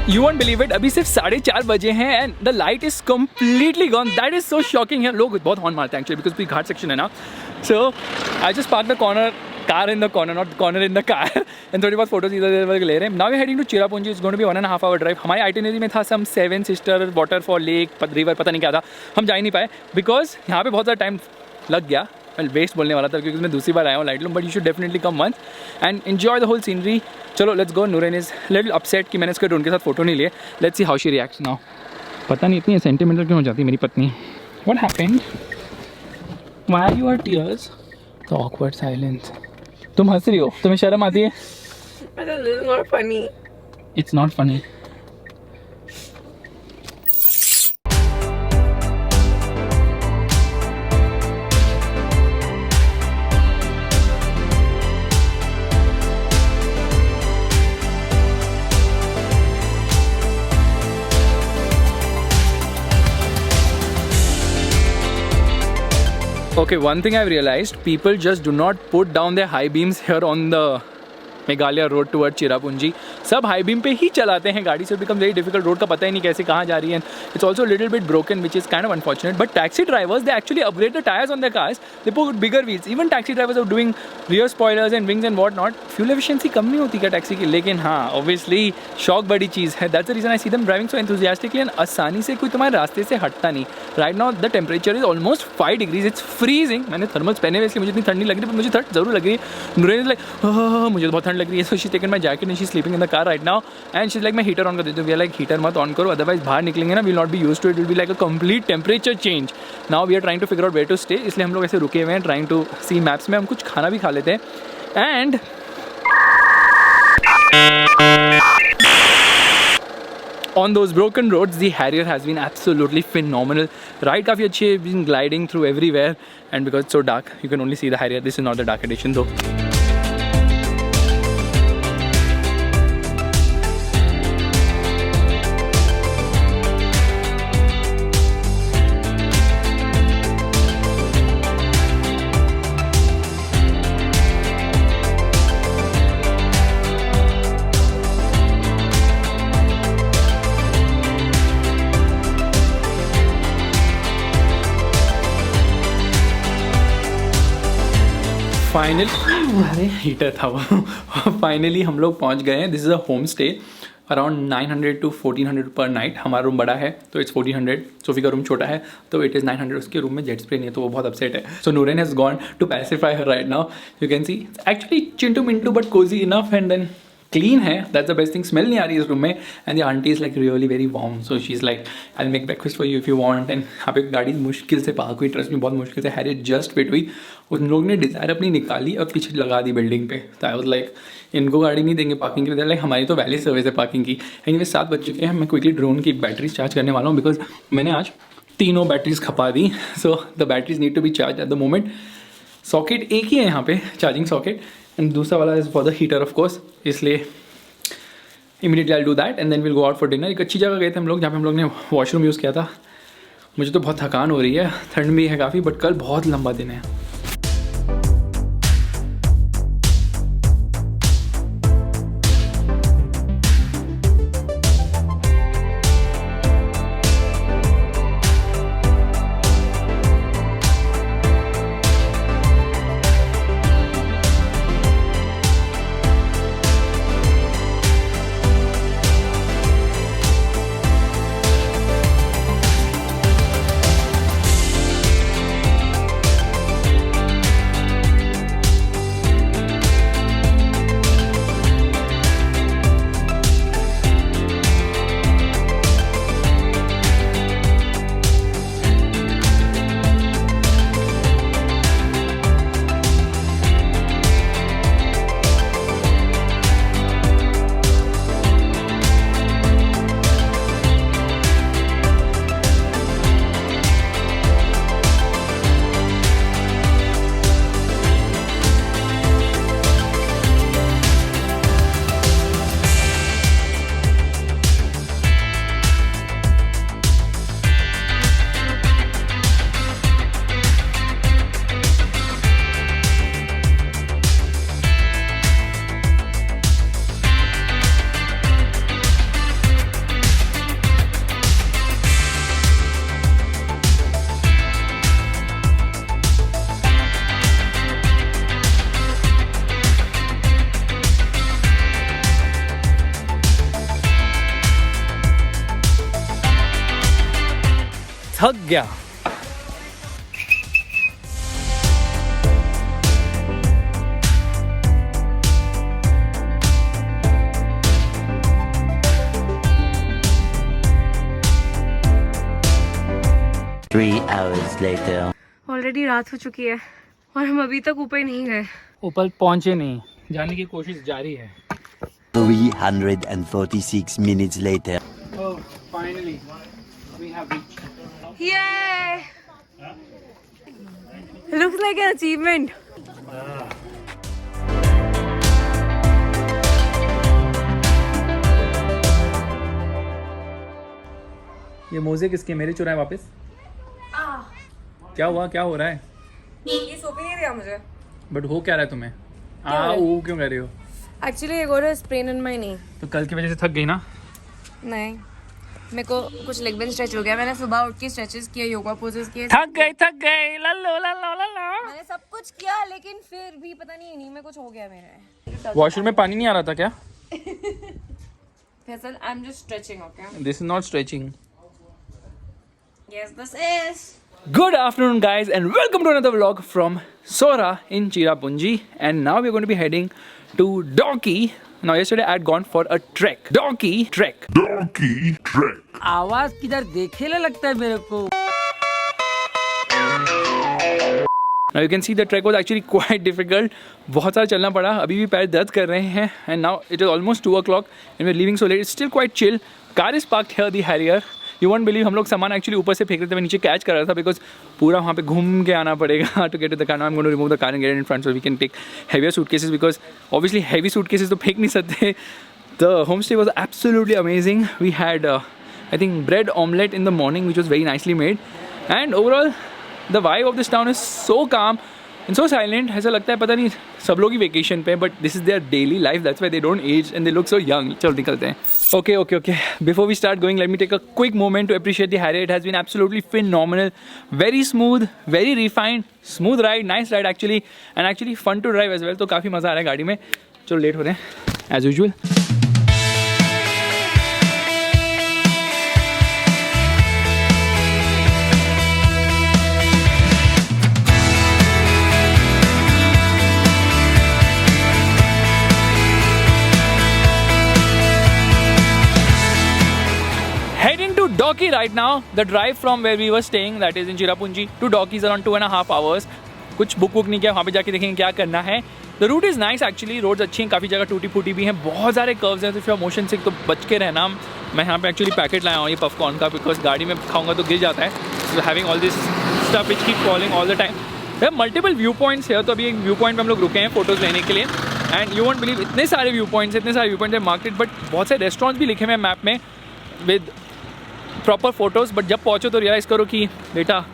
You won't believe it, अभी सिर्फ 4:30 बजे हैं and the light is completely gone. That is so shocking है. लोग बहुत हॉर्न मारते हैं एक्चुअली बिकॉज घाट सेक्शन है ना. So I just park the car in the corner, not corner in the car. and थोड़ी बहुत फोटोज इधर ले रहे हैं. Now we heading to Cherrapunji. It's going to be 1.5 hour drive. हमारी आइटिनरी में था some 7 sister waterfall, lake, river, पता नहीं क्या था. हम जा ही नहीं पाए बिकॉज यहाँ पे बहुत ज़्यादा टाइम लग गया. वेस्ट बोलने वाला था क्योंकि मैं दूसरी बार आया हूँ लाइटलूम. But you should definitely come once and enjoy the whole scenery. चलो let's go. Nooran is little upset कि मैंने उसके ड्रोन के साथ फोटो नहीं लिए. Let's see how she reacts now. पता नहीं इतनी सेंटिमेंटल क्यों हो जाती है मेरी पत्नी. What happened? Why are your tears? The awkward silence. तुम हंस रही हो, तुम्हें शर्म आती है? It's not funny. It's not funny. Okay, one thing I've realized, people just do not put down their high beams here on the Meghalaya road toward Cherrapunji. सब high beam पे ही चलाते हैं गाड़ी. से बिकम वेरी डिफिकल्ट. रोड का पता ही नहीं कैसे कहाँ जा रही है. It's also little bit broken which is kind of unfortunate. But taxi drivers they actually upgrade the tyres on the cars. They put bigger wheels. Even taxi drivers are doing rear spoilers and wings and what not. Fuel efficiency कम नहीं होती क्या taxi की? लेकिन हाँ, obviously शौक बड़ी चीज़ है. That's the reason I see them driving so enthusiastically and आसानी से कोई तुम्हारे रास्ते से हटता नहीं. Right now the temperature is almost 5 degrees. It's freezing. मैंने थर्मल्स पहने हुए इसलिए मुझे इतनी ठंड नहीं लग रही, पर मुझे ठंड जरूर लग रही है. नूरन इज लाइक मुझे बहुत ठंड लग रही है. So she taken my jacket and she sleeping in the car right now and she is like मैं हीटर ऑन कर देती हूँ. वी आर लाइक हीटर मत ऑन करो अदरवाइज बाहर निकलेंगे ना, will not be used to it. Will be like a complete temperature change. Now we are trying to figure out where to stay. इसलिए हम लोग ऐसे रुके हुए हैं ट्राइंग टू सी मैप्स में. हम कुछ खाना भी खा लेते हैं and on those broken roads the Harrier has been absolutely phenomenal. Ride काफ़ी अच्छी है. Been gliding through everywhere and because it's so dark you can only see the Harrier. This is not the dark edition though. Finally अरे heater था वो. Finally हम लोग पहुंच गए हैं. This is a home stay. Around 900 to 1400 पर night. हमारा रूम बड़ा है तो इट्स 1400. सोफी का रूम छोटा है तो इट इज़ 900. उसके रूम में जेट स्प्रे नहीं है तो वो बहुत अपसेट है. So Nooran has gone to pacify her right now. You can see actually चिंटू मिंटू but cosy enough and then clean है. That's the best thing. Smell नहीं आ रही है इस रूम में and the aunty is like really very warm. So she is like I will make breakfast for you if you want. And यहाँ पे गाड़ी मुश्किल से पार्क हुई. ट्रस्ट में बहुत मुश्किल से. हैरियर जस्ट फिट हुई. उन लोग ने डिज़ायर अपनी निकाली और पीछे लगा दी बिल्डिंग पे. तो आई वाज लाइक इनको गाड़ी नहीं देंगे पार्किंग के लिए. लाइक हमारी तो वैली सर्विस है पार्किंग की. एंड 7 बज चुके हैं. मैं क्विकली ड्रोन की बैटरीज चार्ज करने वाला हूँ बिकॉज मैंने आज तीनों बैटरीज खपा दी. So the batteries need to be charged at the moment. Socket एक ही है यहाँ पे चार्जिंग सॉकेट एंड दूसरा वाला is for the heater of course. इसलिए immediately I do that and then will go out for dinner. एक अच्छी जगह गए थे हम लोग जहाँ पे हम लोग ने वॉशरूम यूज़ किया था. मुझे तो बहुत थकान हो रही है. ठंड भी है काफ़ी बट कल बहुत लंबा दिन है. थक गया। ऑलरेडी रात हो चुकी है और हम अभी तक ऊपर नहीं गए। ऊपर पहुंचे नहीं, जाने की कोशिश जारी है। 346 minutes later. Oh, finally we have reached. Yay! Looks like an achievement. ये मोजे किसके, मेरे चुराए वापस? क्या हुआ, क्या हो रहा है? ये सोफी नहीं दिया मुझे। बट हो क्या रहा है तुम्हें? वो क्यों कह रही हो? Actually, I got a sprain in my knee. तो कल की वजह से थक गई ना? नहीं, मेरे को कुछ लेग बेन स्ट्रेच हो गया। मैंने सुबह उठ के स्ट्रेचेस किए, योगा पोजेस किए। थक गई लल्लो लल्लो लल्लो। मैंने सब कुछ किया, लेकिन फिर भी पता नहीं नी में कुछ हो गया मेरे। वॉशरूम में पानी नहीं आ रहा था क्या? Faisal, I am just stretching, okay? This is not stretching. Yes, this is. Good afternoon guys and welcome to another vlog from Sora in Cherrapunji, and now we're going to be heading to Donkey. Now yesterday I had gone for a trek. Donkey trek. आवाज किधर देखेले लगता है मेरे को। Now you can see the trek was actually quite difficult. बहुत सारा चलना पड़ा, अभी भी पैर दर्द कर रहे हैं, and now it is almost 2 o'clock and we're leaving so late. It's still quite chill. Car is parked here, the Harrier. You won't believe, हम लोग सामान एक्चुअली ऊपर से फेंक रहे थे, मैं नीचे कैच कर रहा था बिकॉज पूरा वहाँ पे घूम के आना पड़ेगा to get to the car. I am going to remove the car and get in front so we can take heavier suitcases because obviously heavy suitcases तो फेंक नहीं सकते. The home stay was absolutely amazing. We had I think bread omelette in the morning which was very nicely made and overall the vibe of this town is so calm and so silent. ऐसा लगता है पता नहीं सब लोग ही vacation पे, but this is their daily life, that's why they don't age and they look so young. चलो निकलते हैं. Okay. Before we start going, let me take a quick moment to appreciate the Harrier. It has been absolutely phenomenal. Very smooth, very refined, smooth ride, nice ride actually, and actually fun to drive as well. तो काफ़ी मज़ा आ रहा है गाड़ी में. चलो late हो रहे हैं as usual. Heading to Donkey right now. The drive from where we were staying, that is in Cherrapunji, to Donkey is around 2.5 hours. कुछ बुक नहीं किया, वहाँ पे जाके देखेंगे क्या करना है. The route is nice actually. Roads अच्छी हैं, काफ़ी जगह टूटी फूटी भी हैं, बहुत सारे कर्व्स हैं, तो फिर मोशन सिक तो बच के रहना. मैं यहाँ पे एक्चुअली पैकेट लाया हूँ ये पॉपकॉर्न का, बिकॉज गाड़ी में खाऊंगा तो गिर जाता है. So having all this stuff which keep falling all the time. There are multiple view points है, तो अभी एक व्यू पॉइंट पर हम लोग रुके हैं फ़ोटोज़ लेने के लिए. एंड यू वोंट बिलीव इतने सारे व्यू पॉइंट्स है मार्केट, बट बहुत सारे रेस्टोरेंट्स भी लिखे हुए हैं मैप में विद प्रॉपर फोटोज़. बट जब पहुँचो तो रियलाइज़ करो कि बेटा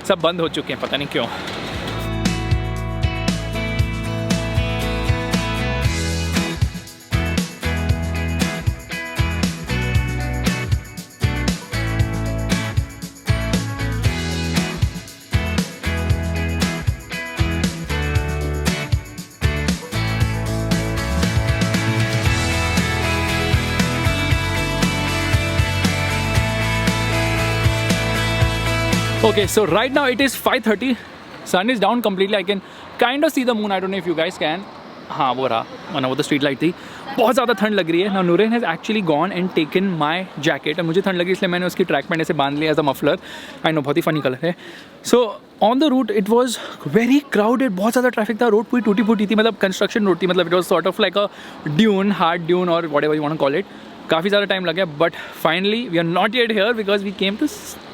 सब बंद हो चुके हैं, पता नहीं क्यों. Okay, so right now it is 5:30. Sun is down completely. I can kind of see the moon. I don't know if you guys can. हाँ वो रहा, वरना वो तो स्ट्रीट लाइट थी. बहुत ज़्यादा ठंड लग रही है. Now Nurain has actually gone and taken my jacket. और मुझे ठंड लगी इसलिए मैंने उसकी ट्रैक पैंट ऐसे बांध लिया as a muffler. I know बहुत ही फनी कलर है. So on the route it was very crowded. बहुत ज़्यादा ट्रैफिक था. रोड पूरी टूटी फूटी थी, मतलब कंस्ट्रक्शन रोड थी. मतलब it was sort of like a dune, hard dune और whatever you want to call it. काफ़ी ज़्यादा टाइम लग गया, but finally we are not yet here because we came to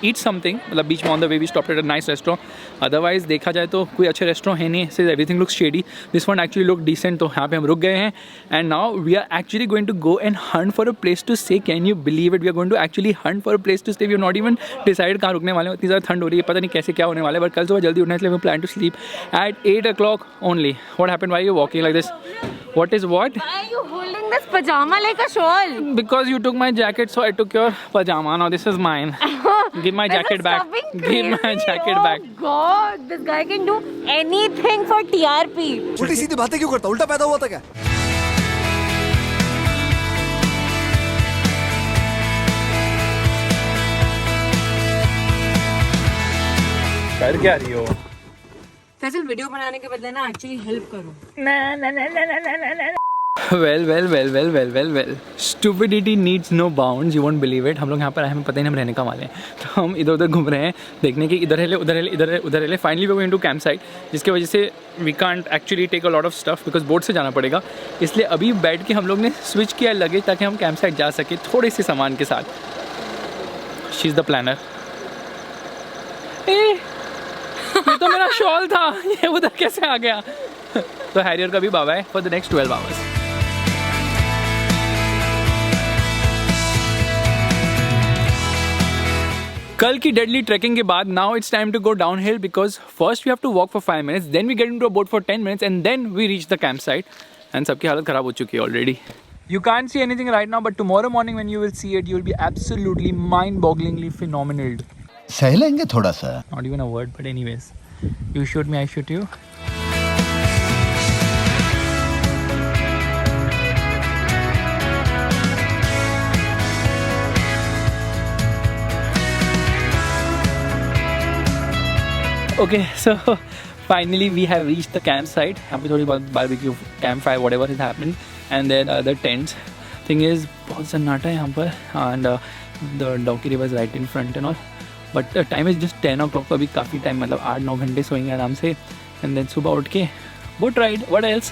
eat something. मतलब बीच में on the way we stopped at a nice restaurant. Otherwise देखा जाए तो कोई अच्छे रेस्टोरेंट है नहीं. से everything looks shady. This one actually look decent. तो यहाँ पे हम रुक गए हैं and now we are actually going to go and hunt for a place to stay. Can you believe it? We are going to actually hunt for a place to stay. We are not even decide कहाँ रुकने वाले हैं. इतनी ज़्यादा ठंड हो रही है, पता नहीं कैसे क्या होने वाला है. बट कल सुबह जल्दी उठना, इसलिए we plan to sleep at 8 o'clock only. What happened? Why are you walking like this? What is what? Why are you holding this pajama like a shawl? Because you took my jacket, so I took your pajama. Now this is mine. Give my jacket back. Give my jacket back. Oh God, this guy can do anything for TRP. उल्टी सीधी बातें क्यों करता? उल्टा पैदा हुआ था क्या? कर क्या रही हो? फैसल वीडियो बनाने के बदले ना एक्चुअली हेल्प करो। Well. Stupidity needs no bounds. You won't believe it. हम लोग यहाँ पर आए, हमें पता ही नहीं हम रहने का वाले हैं, तो हम इधर उधर घूम रहे हैं देखने की, इधर हिले उधर हिले इधर हिले उधर हिले. Finally we going to camp site, जिसकी वजह से we can't actually take a lot of stuff because boat से जाना पड़ेगा. इसलिए अभी बैठ के हम लोग ने स्विच किया लगेज ताकि हम कैंप साइट जा सके थोड़े से सामान के साथ. She is the planner. ये तो मेरा शॉल था, ये उधर कैसे आ गया? तो हैरियर का भी बाबा है फॉर द नेक्स्ट 12 आवर्स. कल की डेडली ट्रैकिंग के बाद now it's time to go down hill because first we have to walk for 5 minutes, then we get into a boat for 10 minutes and then we reach the camp site. And सबकी हालत खराब हो चुकी है already. You can't see anything right now, but tomorrow morning when you will see it, you will be absolutely mind-bogglingly phenomenal. सह लेंगे थोड़ा सा. Not even a word, but anyways, you shoot me, I shoot you. Okay, so finally we have reached the campsite. यहाँ पे थोड़ी बहुत barbecue, campfire, whatever is happening, and then the tents. Thing is, बहुत सन्नाटा है यहाँ पर, and the Dauki river is right in front and all. But the time is just 10 o'clock. अभी काफ़ी टाइम, मतलब 8-9 घंटे सोएंगे आराम से, and then सुबह उठ के boat ride. What else?